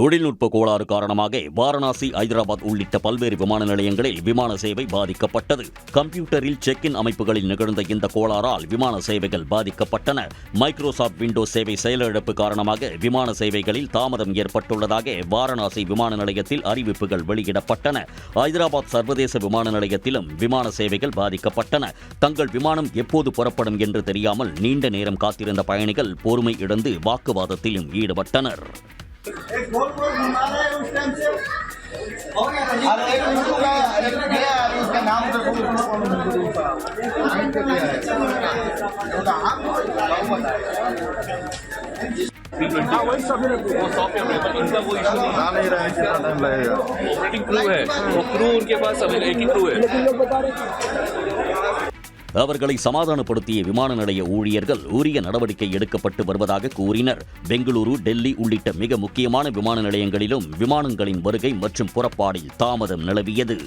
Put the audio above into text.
தொழில்நுட்ப கோளாறு காரணமாக வாரணாசி, ஐதராபாத் உள்ளிட்ட பல்வேறு விமான நிலையங்களில் விமான சேவை பாதிக்கப்பட்டது. கம்ப்யூட்டரில் செக்-இன் அமைப்புகளில் நிகழ்ந்த இந்த கோளாறால் விமான சேவைகள் பாதிக்கப்பட்டன. மைக்ரோசாப்ட் விண்டோஸ் சேவை செயலிழப்பு காரணமாக விமான சேவைகளில் தாமதம் ஏற்பட்டுள்ளதாக வாரணாசி விமான நிலையத்தில் அறிவிப்புகள் வெளியிடப்பட்டன. ஐதராபாத் சர்வதேச விமான நிலையத்திலும் விமான சேவைகள் பாதிக்கப்பட்டன. தங்கள் விமானம் எப்போது புறப்படும் என்று தெரியாமல் நீண்ட நேரம் காத்திருந்த பயணிகள் பொறுமை இழந்து வாக்குவாதத்திலும் ஈடுபட்டனர். அவர்களை சமாதானப்படுத்திய விமான நிலைய ஊழியர்கள் உரிய நடவடிக்கை எடுக்கப்பட்டு வருவதாக கூறினர். பெங்களூரு, டெல்லி உள்ளிட்ட மிக முக்கியமான விமான நிலையங்களிலும் விமானங்களின் வருகை மற்றும் புறப்பாடில் தாமதம் நிலவியது.